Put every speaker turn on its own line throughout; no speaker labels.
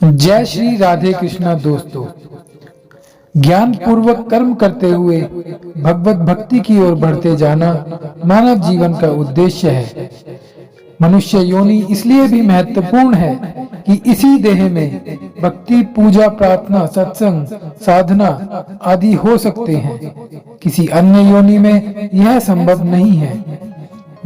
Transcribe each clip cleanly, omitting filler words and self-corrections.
जय श्री राधे कृष्णा। दोस्तों, ज्ञान पूर्वक कर्म करते हुए भगवत भक्ति की ओर बढ़ते जाना मानव जीवन का उद्देश्य है। मनुष्य योनि इसलिए भी महत्वपूर्ण है कि इसी देह में भक्ति, पूजा, प्रार्थना, सत्संग, साधना आदि हो सकते हैं। किसी अन्य योनि में यह संभव नहीं है।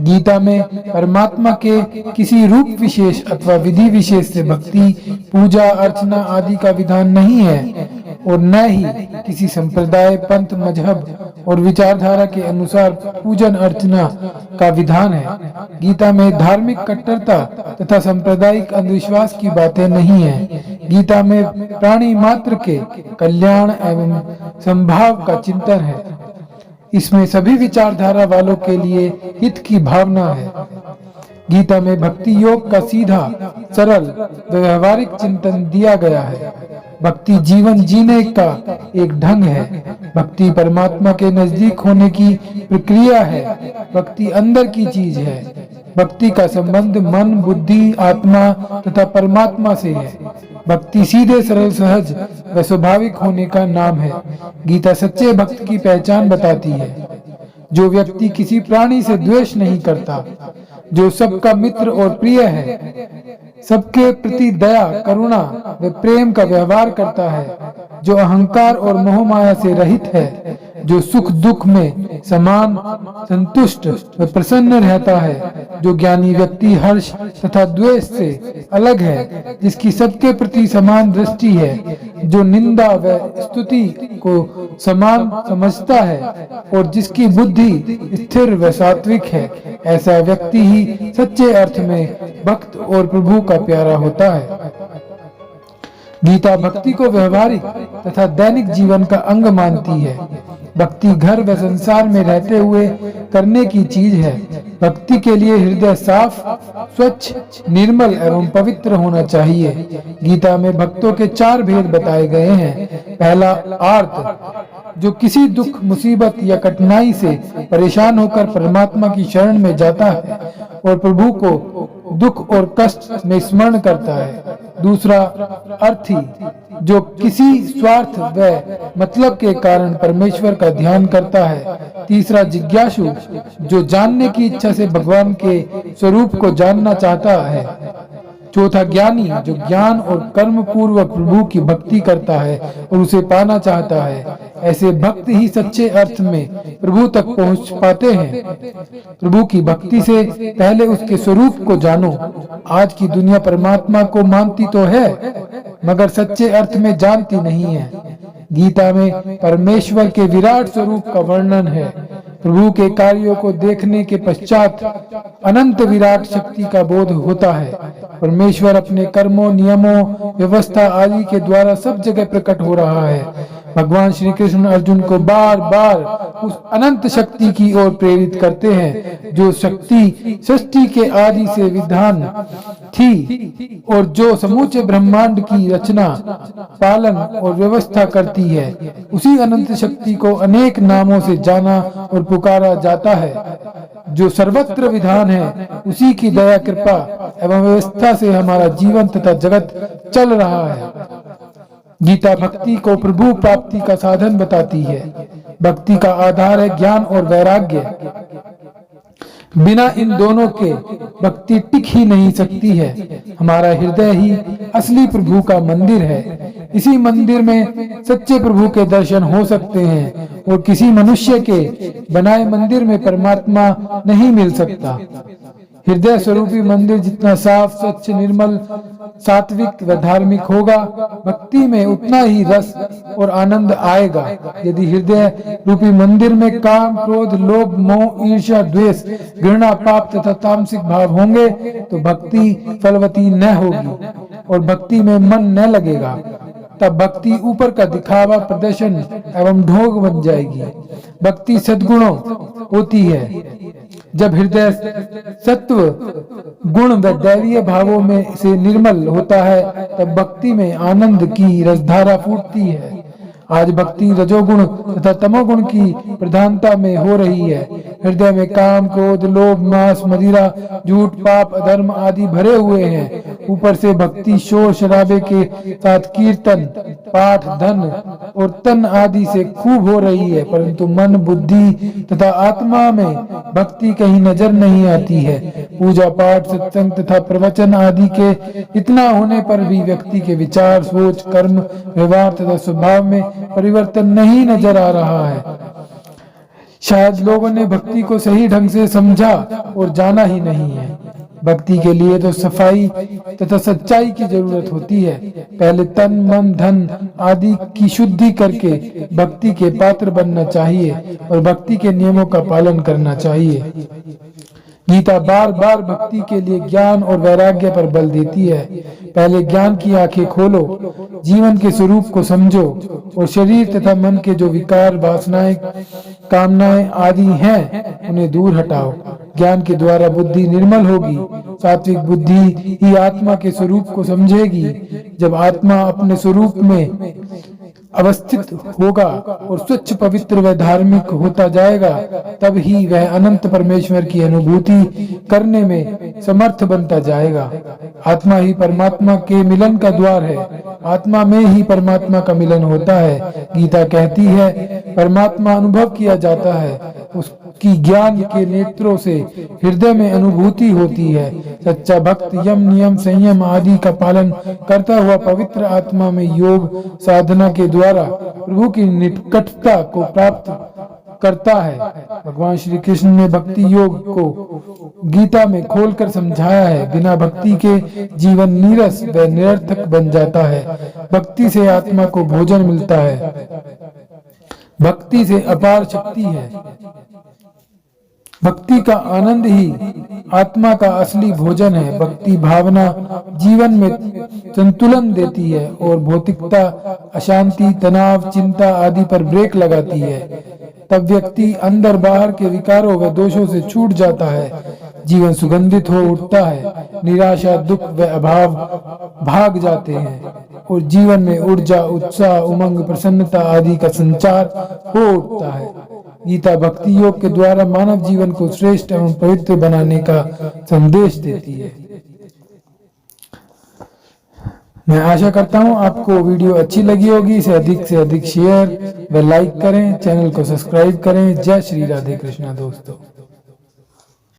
गीता में परमात्मा के किसी रूप विशेष अथवा विधि विशेष से भक्ति, पूजा, अर्चना आदि का विधान नहीं है और न ही किसी संप्रदाय, पंथ, मजहब और विचारधारा के अनुसार पूजन अर्चना का विधान है। गीता में धार्मिक कट्टरता तथा सांप्रदायिक अंधविश्वास की बातें नहीं है। गीता में प्राणी मात्र के कल्याण एवं संभाव का चिंतन है। इसमें सभी विचारधारा वालों के लिए हित की भावना है। गीता में भक्ति योग का सीधा, सरल, व्यवहारिक चिंतन दिया गया है। भक्ति जीवन जीने का एक ढंग है। भक्ति परमात्मा के नजदीक होने की प्रक्रिया है। भक्ति अंदर की चीज है। भक्ति का संबंध मन, बुद्धि, आत्मा तथा परमात्मा से है। भक्ति सीधे, सरल, सहज व स्वाभाविक होने का नाम है। गीता सच्चे भक्त की पहचान बताती है। जो व्यक्ति किसी प्राणी से द्वेष नहीं करता, जो सबका मित्र और प्रिय है, सबके प्रति दया, करुणा व प्रेम का व्यवहार करता है, जो अहंकार और मोह माया से रहित है, जो सुख दुख में समान, संतुष्ट व प्रसन्न रहता है, जो ज्ञानी व्यक्ति हर्ष तथा द्वेष से अलग है, जिसकी सबके प्रति समान दृष्टि है, जो निंदा व स्तुति को समान समझता है और जिसकी बुद्धि स्थिर व सात्विक है, ऐसा व्यक्ति ही सच्चे अर्थ में भक्त और प्रभु का प्यारा होता है। गीता भक्ति को व्यवहारिक तथा दैनिक जीवन का अंग मानती है। भक्ति घर व संसार में रहते हुए करने की चीज है। भक्ति के लिए हृदय साफ, स्वच्छ, निर्मल एवं पवित्र होना चाहिए। गीता में भक्तों के 4 भेद बताए गए हैं। पहला, आर्त, जो किसी दुख, मुसीबत या कठिनाई से परेशान होकर परमात्मा की शरण में जाता है और प्रभु को दुख और कष्ट में स्मरण करता है। दूसरा, अर्थी, जो किसी स्वार्थ व मतलब के कारण परमेश्वर का ध्यान करता है। तीसरा, जिज्ञासु, जो जानने की इच्छा से भगवान के स्वरूप को जानना चाहता है। चौथा, ज्ञानी, जो ज्ञान और कर्म पूर्वक प्रभु की भक्ति करता है और उसे पाना चाहता है। ऐसे भक्त ही सच्चे अर्थ में प्रभु तक पहुंच पाते हैं। प्रभु की भक्ति से पहले उसके स्वरूप को जानो। आज की दुनिया परमात्मा को मानती तो है, मगर सच्चे अर्थ में जानती नहीं है। गीता में परमेश्वर के विराट स्वरूप का वर्णन है। प्रभु के कार्यों को देखने के पश्चात अनंत विराट शक्ति का बोध होता है। परमेश्वर अपने कर्मों, नियमों, व्यवस्था आदि के द्वारा सब जगह प्रकट हो रहा है। भगवान श्री कृष्ण अर्जुन को बार बार उस अनंत शक्ति की ओर प्रेरित करते हैं, जो शक्ति सृष्टि के आदि से विधान थी और जो समूचे ब्रह्मांड की रचना, पालन और व्यवस्था करती है। उसी अनंत शक्ति को अनेक नामों से जाना और पुकारा जाता है। जो सर्वत्र विधान है, उसी की दया, कृपा एवं व्यवस्था से हमारा जीवन तथा जगत चल रहा है। गीता भक्ति को प्रभु प्राप्ति का साधन बताती है। भक्ति का आधार है ज्ञान और वैराग्य। बिना इन दोनों के भक्ति टिक ही नहीं सकती है। हमारा हृदय ही असली प्रभु का मंदिर है। इसी मंदिर में सच्चे प्रभु के दर्शन हो सकते हैं और किसी मनुष्य के बनाए मंदिर में परमात्मा नहीं मिल सकता। हृदय स्वरूपी मंदिर जितना साफ, स्वच्छ, निर्मल, सात्विक व धार्मिक होगा, भक्ति में उतना ही रस और आनंद आएगा। यदि हृदय रूपी मंदिर में काम, क्रोध, लोभ, मोह, ईर्ष्या, द्वेष, घृणा, पाप तथा तामसिक भाव होंगे तो भक्ति फलवती न होगी और भक्ति में मन न लगेगा। तब भक्ति ऊपर का दिखावा, प्रदर्शन एवं ढोंग बन जाएगी। भक्ति सद्गुणों होती है। जब हृदय सत्व, गुण व दैवीय भावों में से निर्मल होता है, तब भक्ति में आनंद की रसधारा फूटती है। आज भक्ति रजोगुण तथा तमोगुण की प्रधानता में हो रही है। हृदय में काम, क्रोध, लोभ, मांस, मदिरा, झूठ, पाप, अधर्म आदि भरे हुए हैं। ऊपर से भक्ति शोर शराबे के साथ कीर्तन, पाठ, धन और तन आदि से खूब हो रही है, परंतु मन, बुद्धि तथा आत्मा में भक्ति कहीं नजर नहीं आती है। पूजा पाठ, सत्संग तथा प्रवचन आदि के इतना होने पर भी व्यक्ति के विचार, सोच, कर्म, व्यवहार तथा स्वभाव में परिवर्तन नहीं नजर आ रहा है। शायद लोगों ने भक्ति को सही ढंग से समझा और जाना ही नहीं है। भक्ति के लिए तो सफाई तथा सच्चाई की जरूरत होती है। पहले तन, मन, धन आदि की शुद्धि करके भक्ति के पात्र बनना चाहिए और भक्ति के नियमों का पालन करना चाहिए। गीता बार बार भक्ति के लिए ज्ञान और वैराग्य पर बल देती है। पहले ज्ञान की आंखें खोलो, जीवन के स्वरूप को समझो और शरीर तथा मन के जो विकार, वासनाएं, कामनाएं आदि हैं उन्हें दूर हटाओ। ज्ञान के द्वारा बुद्धि निर्मल होगी। सात्विक बुद्धि ही आत्मा के स्वरूप को समझेगी। जब आत्मा अपने स्वरूप में अवस्थित होगा और स्वच्छ, पवित्र व धार्मिक होता जाएगा, तब ही वह अनंत परमेश्वर की अनुभूति करने में समर्थ बनता जाएगा। आत्मा ही परमात्मा के मिलन का द्वार है। आत्मा में ही परमात्मा का मिलन होता है। गीता कहती है, परमात्मा अनुभव किया जाता है, उसकी ज्ञान के नेत्रों से हृदय में अनुभूति होती है। सच्चा भक्त यम, नियम, संयम आदि का पालन करता हुआ पवित्र आत्मा में योग साधना के द्वारा प्रभु की निकटता को प्राप्त करता है। भगवान श्री कृष्ण ने भक्ति योग को गीता में खोलकर समझाया है। बिना भक्ति के जीवन नीरस व निरर्थक बन जाता है। भक्ति से आत्मा को भोजन मिलता है। भक्ति से अपार शक्ति है। भक्ति का आनंद ही आत्मा का असली भोजन है। भक्ति भावना जीवन में संतुलन देती है और भौतिकता, अशांति, तनाव, चिंता आदि पर ब्रेक लगाती है। तब व्यक्ति अंदर बाहर के विकारों व दोषों से छूट जाता है। जीवन सुगंधित हो उठता है। निराशा, दुख व अभाव भाग जाते हैं और जीवन में ऊर्जा, उत्साह, उमंग, प्रसन्नता आदि का संचार हो उठता है। गीता भक्ति योग के द्वारा मानव जीवन को श्रेष्ठ एवं पवित्र बनाने का संदेश देती है। मैं आशा करता हूं आपको वीडियो अच्छी लगी होगी। इसे अधिक से अधिक शेयर व लाइक करें, चैनल को सब्सक्राइब करें। जय श्री राधे कृष्णा दोस्तों।